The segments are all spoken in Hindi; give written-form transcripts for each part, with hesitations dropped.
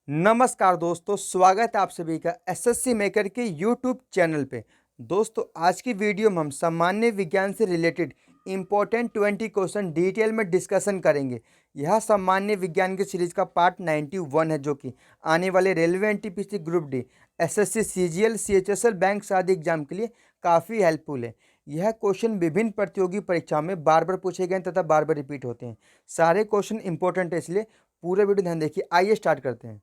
नमस्कार दोस्तों, स्वागत है आप सभी का एसएससी मेकर के यूट्यूब चैनल पे। दोस्तों, आज की वीडियो में हम सामान्य विज्ञान से रिलेटेड इम्पोर्टेंट 20 क्वेश्चन डिटेल में डिस्कशन करेंगे। यह सामान्य विज्ञान की सीरीज का पार्ट 91 है, जो कि आने वाले railway NTPC group D, SSC CGL, CHSL, bank आदि एग्जाम के लिए काफ़ी हेल्पफुल है। यह क्वेश्चन विभिन्न प्रतियोगी परीक्षाओं में बार बार पूछे गए तथा बार बार रिपीट होते हैं। सारे क्वेश्चन इंपॉर्टेंट है, इसलिए पूरे वीडियो ध्यान देखिए। आइए स्टार्ट करते हैं।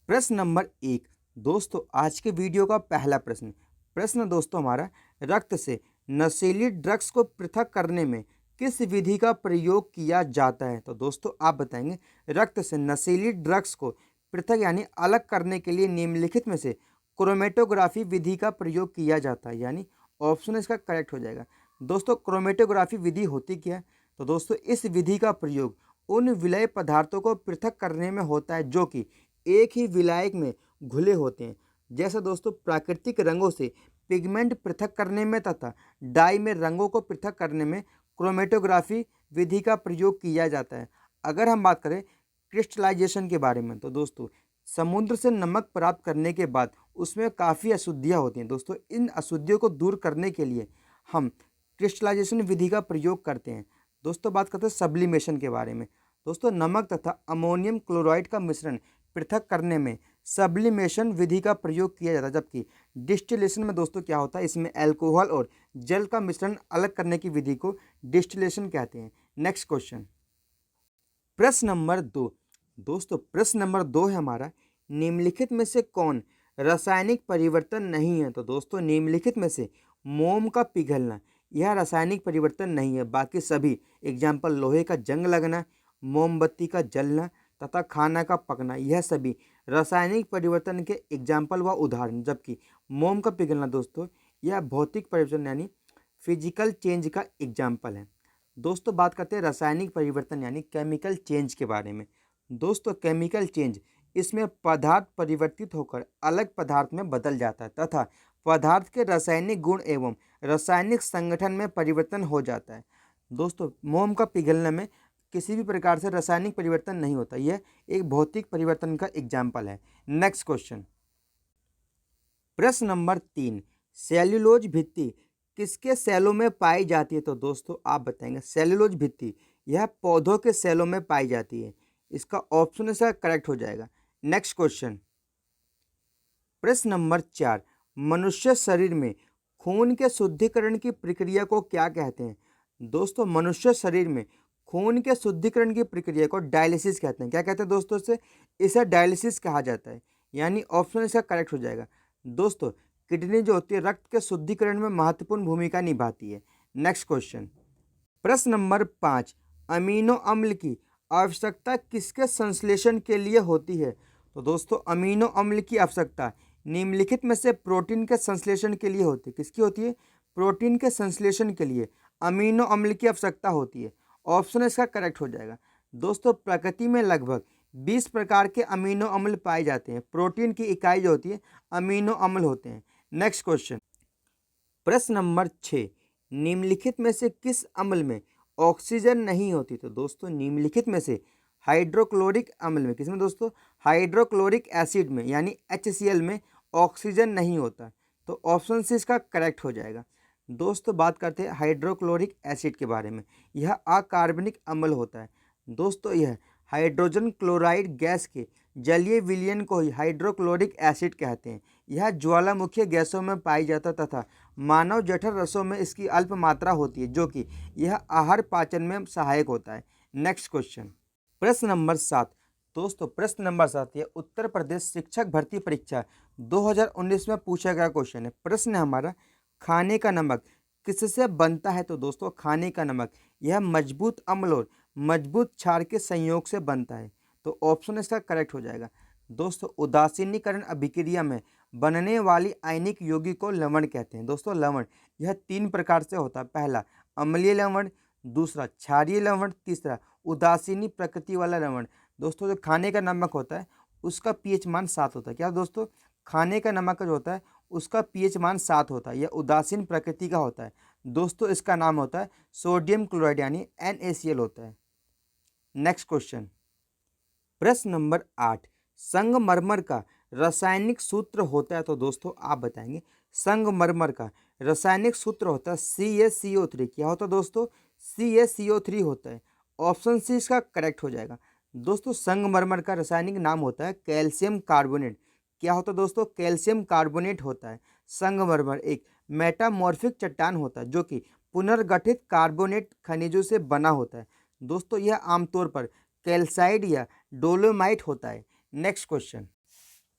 प्रश्न नंबर 1। दोस्तों, आज के वीडियो का पहला प्रश्न दोस्तों हमारा, रक्त से नशीली ड्रग्स को पृथक करने में किस विधि का प्रयोग किया जाता है? तो दोस्तों आप बताएंगे रक्त से नशीली ड्रग्स को पृथक यानी अलग करने के लिए निम्नलिखित में से क्रोमेटोग्राफी विधि का प्रयोग किया जाता है, यानी ऑप्शन इसका करेक्ट हो जाएगा। दोस्तों, क्रोमेटोग्राफी विधि होती क्या है? तो दोस्तों इस विधि का प्रयोग उन विलय पदार्थों को पृथक करने में होता है जो कि एक ही विलायक में घुले होते हैं। जैसे दोस्तों प्राकृतिक रंगों से पिगमेंट पृथक करने में तथा डाई में रंगों को पृथक करने में क्रोमेटोग्राफी विधि का प्रयोग किया जाता है। अगर हम बात करें क्रिस्टलाइजेशन के बारे में, तो दोस्तों समुद्र से नमक प्राप्त करने के बाद उसमें काफ़ी अशुद्धियाँ होती हैं। दोस्तों इन अशुद्धियों को दूर करने के लिए हम क्रिस्टलाइजेशन विधि का प्रयोग करते हैं। दोस्तों बात करते हैं सब्लिमेशन के बारे में। दोस्तों नमक तथा अमोनियम क्लोराइड का मिश्रण पृथक करने में सब्लिमेशन विधि का प्रयोग किया जाता है, जबकि डिस्टिलेशन में दोस्तों क्या होता है, इसमें अल्कोहल और जल का मिश्रण अलग करने की विधि को डिस्टिलेशन कहते हैं। नेक्स्ट क्वेश्चन, प्रश्न नंबर 2। दोस्तों प्रश्न नंबर 2 है हमारा, निम्नलिखित में से कौन रासायनिक परिवर्तन नहीं है? तो दोस्तों निम्नलिखित में से मोम का पिघलना यह रासायनिक परिवर्तन नहीं है। बाकी सभी एग्जाम्पल लोहे का जंग लगना, मोमबत्ती का जलना तथा खाना का पकना, यह सभी रासायनिक परिवर्तन के एग्जाम्पल व उदाहरण, जबकि मोम का पिघलना दोस्तों यह भौतिक परिवर्तन यानी फिजिकल चेंज का एग्जाम्पल है। दोस्तों बात करते हैं रासायनिक परिवर्तन यानी केमिकल चेंज के बारे में। दोस्तों केमिकल चेंज, इसमें पदार्थ परिवर्तित होकर अलग पदार्थ में बदल जाता है तथा पदार्थ के रासायनिक गुण एवं रासायनिक संगठन में परिवर्तन हो जाता है। दोस्तों मोम का पिघलने में किसी भी प्रकार से रासायनिक परिवर्तन नहीं होता, यह एक भौतिक परिवर्तन का एग्जाम्पल है। नेक्स्ट क्वेश्चन, प्रश्न नंबर 3। सेल्यूलोज भित्ति किसके सेलों में पाई जाती है? तो दोस्तों आप बताएंगे सेल्यूलोज भित्ति यह पौधों के सेलों में पाई जाती है। इसका ऑप्शन इसका करेक्ट हो जाएगा। नेक्स्ट क्वेश्चन, प्रश्न नंबर 4। मनुष्य शरीर में खून के शुद्धिकरण की प्रक्रिया को क्या कहते हैं? दोस्तों मनुष्य शरीर में खून के शुद्धिकरण की प्रक्रिया को डायलिसिस कहते हैं। क्या कहते हैं दोस्तों? इसे डायलिसिस कहा जाता है, यानी ऑप्शन इसका करेक्ट हो जाएगा। दोस्तों किडनी जो होती है रक्त के शुद्धिकरण में महत्वपूर्ण भूमिका निभाती है। नेक्स्ट क्वेश्चन, प्रश्न नंबर 5। अमीनो अम्ल की आवश्यकता किसके संश्लेषण के लिए होती है? तो दोस्तों अमीनो अम्ल की आवश्यकता निम्नलिखित में से प्रोटीन के संश्लेषण के लिए होती है। किसकी होती है? प्रोटीन के संश्लेषण के लिए अमीनो अम्ल की आवश्यकता होती है। ऑप्शन इसका करेक्ट हो जाएगा। दोस्तों प्रकृति में लगभग 20 प्रकार के अमीनो अम्ल पाए जाते हैं। प्रोटीन की इकाई जो होती है अमीनो अम्ल होते हैं। नेक्स्ट क्वेश्चन, प्रश्न नंबर 6। निम्नलिखित में से किस अम्ल में ऑक्सीजन नहीं होती? तो दोस्तों निम्नलिखित में से हाइड्रोक्लोरिक अम्ल में, किसमें दोस्तों? हाइड्रोक्लोरिक एसिड में यानी HCl में ऑक्सीजन नहीं होता। तो ऑप्शन सी इसका करेक्ट हो जाएगा। दोस्तों बात करते हैं हाइड्रोक्लोरिक एसिड के बारे में। यह अकार्बनिक अम्ल होता है। दोस्तों यह हाइड्रोजन क्लोराइड गैस के जलीय विलयन को ही हाइड्रोक्लोरिक एसिड कहते हैं। यह ज्वालामुखी गैसों में पाई जाता तथा मानव जठर रसों में इसकी अल्प मात्रा होती है, जो कि यह आहार पाचन में सहायक होता है। नेक्स्ट क्वेश्चन, प्रश्न नंबर 7। दोस्तों प्रश्न नंबर 7 यह उत्तर प्रदेश शिक्षक भर्ती परीक्षा 2019 में पूछा गया क्वेश्चन है। प्रश्न है हमारा, खाने का नमक किससे बनता है? तो दोस्तों खाने का नमक यह मजबूत अम्ल और मजबूत क्षार के संयोग से बनता है। तो ऑप्शन इसका करेक्ट हो जाएगा। दोस्तों उदासीनीकरण अभिक्रिया में बनने वाली आयनिक यौगिक को लवण कहते हैं। दोस्तों लवण यह 3 प्रकार से होता है। पहला अम्लीय लवण, दूसरा क्षारीय लवण, तीसरा उदासीनी प्रकृति वाला लवण। दोस्तों जो खाने का नमक होता है उसका pH मान 7 होता है। क्या दोस्तों? खाने का नमक जो होता है उसका pH मान 7 होता है। यह उदासीन प्रकृति का होता है। दोस्तों इसका नाम होता है सोडियम क्लोराइड यानी NaCl होता है। नेक्स्ट क्वेश्चन, प्रश्न नंबर 8। संगमरमर का रासायनिक सूत्र होता है तो दोस्तों आप बताएंगे। संगमरमर का रासायनिक सूत्र होता है CaCO3। क्या होता है दोस्तों? CaCO3 होता है। ऑप्शन सी इसका करेक्ट हो जाएगा। दोस्तों संगमरमर का रासायनिक नाम होता है कैल्शियम कार्बोनेट। क्या होता है दोस्तों? कैल्शियम कार्बोनेट होता है। संगमरमर एक मेटामॉर्फिक चट्टान होता है जो कि पुनर्गठित कार्बोनेट खनिजों से बना होता है। दोस्तों यह आमतौर पर कैल्साइड या डोलोमाइट होता है। नेक्स्ट क्वेश्चन,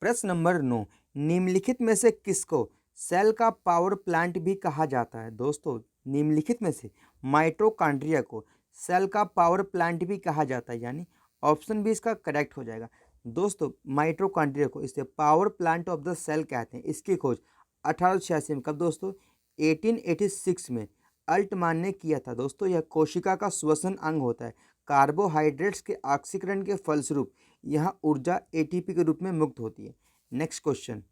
प्रश्न नंबर 9, निम्नलिखित में से किसको सेल का पावर प्लांट भी कहा जाता है? दोस्तों निम्नलिखित में से माइटोकॉन्ड्रिया को सेल का पावर प्लांट भी कहा जाता है, यानी ऑप्शन बी इसका करेक्ट हो जाएगा। दोस्तों माइटोकॉन्ड्रिया को इसे power plant of the cell कहते हैं। इसकी खोज 1886 में, कब दोस्तों? 1886 में अल्टमान ने किया था। दोस्तों यह कोशिका का श्वसन अंग होता है। कार्बोहाइड्रेट्स के ऑक्सीकरण के फलस्वरूप यहाँ ऊर्जा ATP के रूप में मुक्त होती है। नेक्स्ट क्वेश्चन,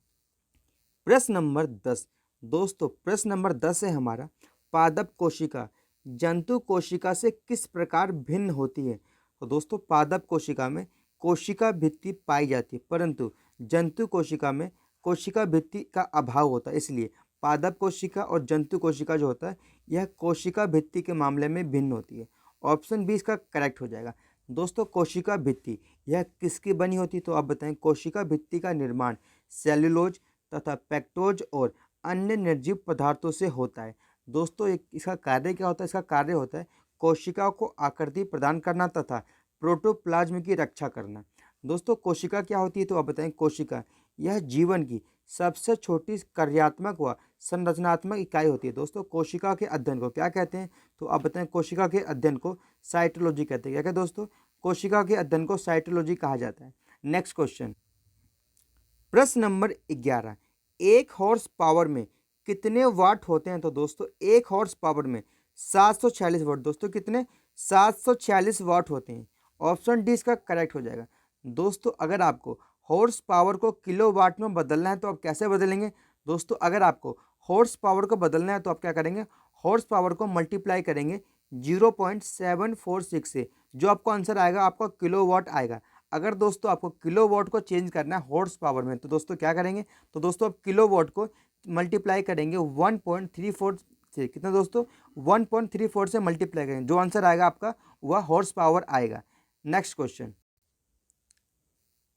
प्रश्न नंबर 10। दोस्तों प्रश्न नंबर 10 है हमारा, पादप कोशिका जंतु कोशिका से किस प्रकार भिन्न होती है? तो दोस्तों पादप कोशिका में कोशिका भित्ति पाई जाती है, परंतु जंतु कोशिका में कोशिका भित्ति का अभाव होता है। इसलिए पादप कोशिका और जंतु कोशिका जो होता है यह कोशिका भित्ति के मामले में भिन्न होती है। ऑप्शन बी इसका करेक्ट हो जाएगा। दोस्तों कोशिका भित्ति यह किसकी बनी होती है? तो आप बताएं। कोशिका भित्ति का निर्माण सेल्यूलोज तथा पेक्टोज और अन्य निर्जीव पदार्थों से होता है। दोस्तों इसका कार्य क्या होता है? इसका कार्य होता है कोशिकाओं को आकृति प्रदान करना तथा प्रोटोप्लाज्म की रक्षा करना। दोस्तों कोशिका क्या होती है? तो आप बताएं। कोशिका यह जीवन की सबसे छोटी कार्यात्मक व संरचनात्मक इकाई होती है। दोस्तों कोशिका के अध्ययन को क्या कहते हैं? तो आप बताएं। कोशिका के अध्ययन को साइटोलॉजी कहते हैं। क्या कहते हैं दोस्तों? कोशिका के अध्ययन को साइटोलॉजी कहा जाता है। नेक्स्ट क्वेश्चन, प्रश्न नंबर 11, एक हॉर्स पावर में कितने वाट होते हैं? तो दोस्तों एक हॉर्स पावर में 746 वाट। दोस्तों कितने? 746 वाट होते हैं। ऑप्शन डी इसका करेक्ट हो जाएगा। दोस्तों अगर आपको हॉर्स पावर को किलो वाट में बदलना है तो आप कैसे बदलेंगे? दोस्तों अगर आपको हॉर्स पावर को बदलना है तो आप क्या करेंगे? हॉर्स पावर को मल्टीप्लाई करेंगे 0.746 से, जो आपको आंसर आएगा आपका किलो वाट आएगा। अगर दोस्तों आपको किलो वाट को चेंज करना है हॉर्स पावर में तो दोस्तों क्या करेंगे? तो दोस्तों आप किलो वाट को मल्टीप्लाई करेंगे 1.34 से। कितना दोस्तों? 1.34 से मल्टीप्लाई करेंगे, जो आंसर आएगा आपका वह हॉर्स पावर आएगा। नेक्स्ट क्वेश्चन,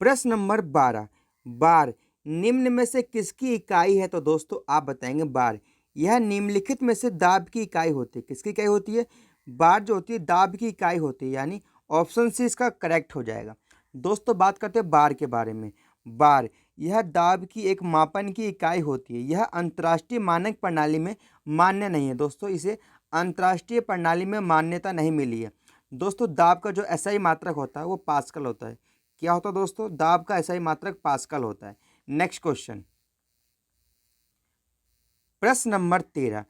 प्रश्न नंबर 12, बार निम्न में से किसकी इकाई है? तो दोस्तों आप बताएंगे। बार यह निम्नलिखित में से दाब की इकाई होती है। किसकी इकाई होती है? बार जो होती है दाब की इकाई होती है, यानी ऑप्शन सी इसका करेक्ट हो जाएगा। दोस्तों बात करते हैं बार के बारे में। बार यह दाब की एक मापन की इकाई होती है। यह अंतर्राष्ट्रीय मानक प्रणाली में मान्य नहीं है। दोस्तों इसे अंतर्राष्ट्रीय प्रणाली में मान्यता नहीं मिली है। दोस्तों दाब का जो SI मात्रक होता है वो पास्कल होता है। क्या होता है दोस्तों? दाब का SI मात्रक पास्कल होता है। नेक्स्ट क्वेश्चन, प्रश्न नंबर 13,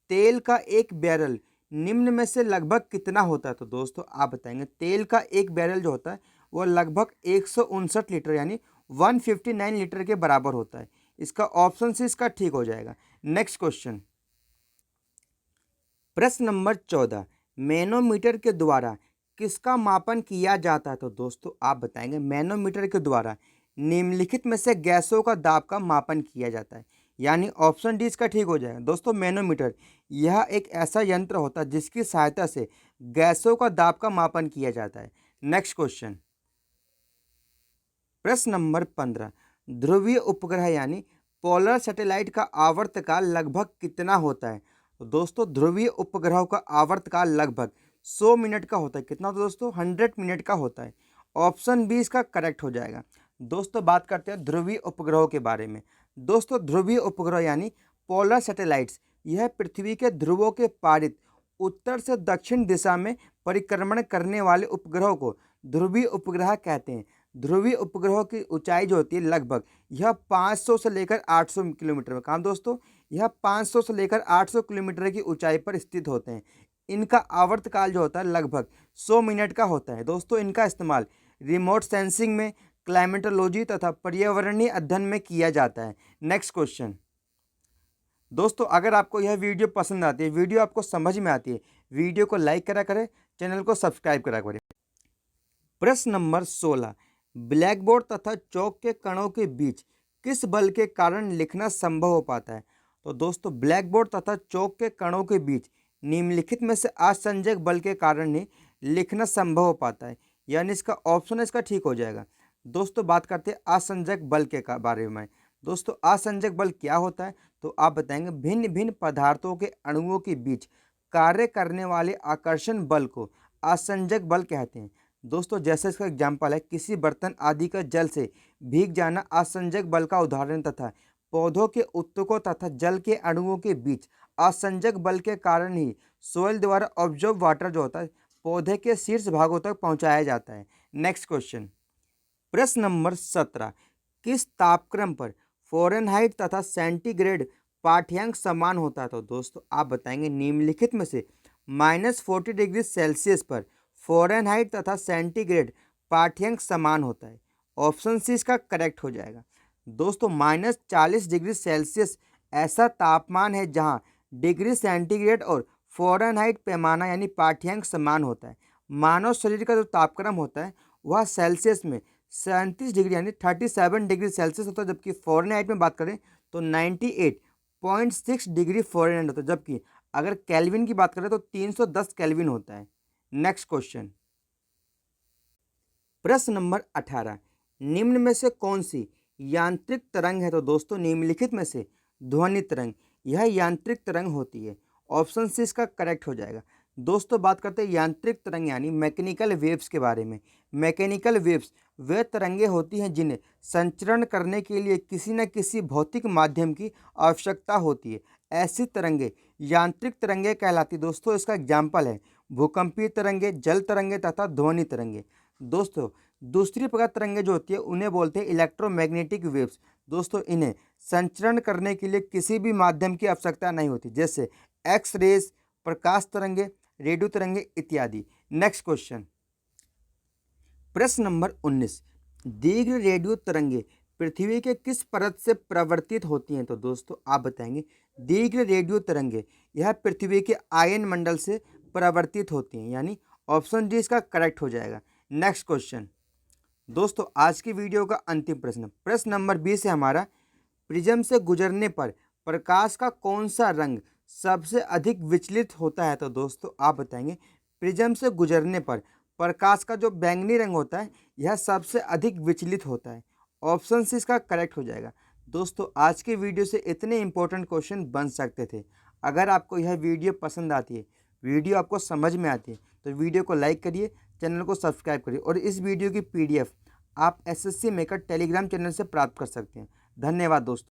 तेल का एक बैरल निम्न में से लगभग कितना होता है? तो दोस्तों आप बताएंगे। तेल का एक बैरल जो होता है वो लगभग 159 लीटर यानी 159 लीटर के बराबर होता है। इसका ऑप्शन से इसका ठीक हो जाएगा। नेक्स्ट क्वेश्चन, प्रश्न नंबर 14, मैनोमीटर के द्वारा किसका मापन किया जाता है? तो दोस्तों आप बताएंगे। मैनोमीटर के द्वारा निम्नलिखित में से गैसों का दाब का मापन किया जाता है, यानी ऑप्शन डी इसका ठीक हो जाएगा। दोस्तों मैनोमीटर यह एक ऐसा यंत्र होता है जिसकी सहायता से गैसों का दाब का मापन किया जाता है। नेक्स्ट क्वेश्चन, प्रश्न नंबर 15, ध्रुवीय उपग्रह यानी पोलर सैटेलाइट का आवर्तकाल लगभग कितना होता है? तो दोस्तों ध्रुवीय उपग्रहों का आवर्तकाल लगभग 100 मिनट का होता है। कितना होता है दोस्तों? 100 मिनट का होता है। ऑप्शन बी इसका करेक्ट हो जाएगा। दोस्तों बात करते हैं ध्रुवीय उपग्रहों के बारे में। दोस्तों ध्रुवीय उपग्रह यानी पोलर सैटेलाइट्स यह पृथ्वी के ध्रुवों के पारित उत्तर से दक्षिण दिशा में परिक्रमण करने वाले उपग्रहों को ध्रुवीय उपग्रह कहते हैं। ध्रुवीय उपग्रहों की ऊंचाई जो होती है लगभग यह 500 से लेकर 800 किलोमीटर में। कहाँ दोस्तों? यह 500 से लेकर 800 किलोमीटर की ऊंचाई पर स्थित होते हैं। इनका आवर्तकाल जो होता है लगभग 100 मिनट का होता है। दोस्तों इनका इस्तेमाल रिमोट सेंसिंग में, क्लाइमेटोलॉजी तथा पर्यावरणीय अध्ययन में किया जाता है। नेक्स्ट क्वेश्चन, दोस्तों अगर आपको यह वीडियो पसंद आती है, वीडियो आपको समझ में आती है, वीडियो को लाइक करा करें, चैनल को सब्सक्राइब करा करें। प्रश्न नंबर 16, ब्लैकबोर्ड तथा चौक के कणों के बीच किस बल के कारण लिखना संभव हो पाता है? तो दोस्तों ब्लैकबोर्ड तथा चौक के कणों के बीच निम्नलिखित में से आसंजक बल के कारण ही लिखना संभव हो पाता है, यानी इसका ऑप्शन इसका ठीक हो जाएगा। दोस्तों बात करते हैं आसंजक बल के बारे में। दोस्तों आसंजक बल क्या होता है? तो आप बताएंगे भिन्न भिन्न पदार्थों के अणुओं के बीच कार्य करने वाले आकर्षण बल को आसंजक बल कहते हैं। दोस्तों जैसे इसका एग्जाम्पल है, किसी बर्तन आदि का जल से भीग जाना आसंजक बल का उदाहरण, तथा पौधों के उत्तकों तथा जल के अणुओं के बीच आसंजक बल के कारण ही सोइल द्वारा ऑब्जॉर्ब वाटर जो होता है पौधे के शीर्ष भागों तक पहुंचाया जाता है। नेक्स्ट क्वेश्चन, प्रश्न नंबर 17, किस तापक्रम पर फ़ारेनहाइट तथा सेंटीग्रेड पाठ्यांक समान होता है? तो दोस्तों आप बताएंगे निम्नलिखित में से -40 डिग्री सेल्सियस पर फ़ारेनहाइट तथा सेंटीग्रेड पाठ्यांक समान होता है। ऑप्शन सी इसका करेक्ट हो जाएगा। दोस्तों -40 डिग्री सेल्सियस ऐसा तापमान है जहां डिग्री सेंटीग्रेड और फ़ारेनहाइट पैमाना यानी पाठ्यांक समान होता है। मानव शरीर का जो तापक्रम होता है वह सेल्सियस में 37 डिग्री यानी 37 डिग्री सेल्सियस होता है, जबकि फ़ारेनहाइट में बात करें तो 98.6 डिग्री फ़ारेनहाइट होता है, जबकि अगर केल्विन की बात करें तो 310 केल्विन होता है। नेक्स्ट क्वेश्चन, प्रश्न नंबर 18, निम्न में से कौन सी यांत्रिक तरंग है? तो दोस्तों निम्नलिखित में से ध्वनि तरंग यह यांत्रिक तरंग होती है। ऑप्शन सी इसका करेक्ट हो जाएगा। दोस्तों बात करते हैं यांत्रिक तरंग यानी मैकेनिकल वेव्स के बारे में। मैकेनिकल वेव्स वे तरंगे होती हैं जिन्हें संचरण करने के लिए किसी न किसी भौतिक माध्यम की आवश्यकता होती है। ऐसी तरंगे यांत्रिक तरंगे कहलाती। दोस्तों इसका एग्जाम्पल है भूकंपीय तरंगे, जल तरंगे तथा ध्वनि तरंगे। दोस्तों दूसरी प्रकार तरंगे जो होती है उन्हें बोलते हैं इलेक्ट्रोमैग्नेटिक वेव्स। दोस्तों इन्हें संचरण करने के लिए किसी भी माध्यम की आवश्यकता नहीं होती, जैसे एक्स रेज, प्रकाश तरंगे, रेडियो तरंगे इत्यादि। नेक्स्ट क्वेश्चन, प्रश्न नंबर 19, दीर्घ रेडियो तरंगे पृथ्वी के किस परत से प्रवर्तित होती हैं? तो दोस्तों आप बताएंगे दीर्घ रेडियो तरंगे यह पृथ्वी के आयन मंडल से प्रवर्तित होती हैं, यानी ऑप्शन डी इसका करेक्ट हो जाएगा। नेक्स्ट क्वेश्चन, दोस्तों आज की वीडियो का अंतिम प्रश्न, प्रश्न नंबर 20 है हमारा, प्रिज्म से गुजरने पर प्रकाश का कौन सा रंग सबसे अधिक विचलित होता है? तो दोस्तों आप बताएंगे प्रिज्म से गुजरने पर प्रकाश का जो बैंगनी रंग होता है यह सबसे अधिक विचलित होता है। ऑप्शन सी इसका करेक्ट हो जाएगा। दोस्तों आज के वीडियो से इतने इंपॉर्टेंट क्वेश्चन बन सकते थे। अगर आपको यह वीडियो पसंद आती है, वीडियो आपको समझ में आती है, तो वीडियो को लाइक करिए, चैनल को सब्सक्राइब करिए और इस वीडियो की PDF आप SSC मेकर टेलीग्राम चैनल से प्राप्त कर सकते हैं। धन्यवाद दोस्तों।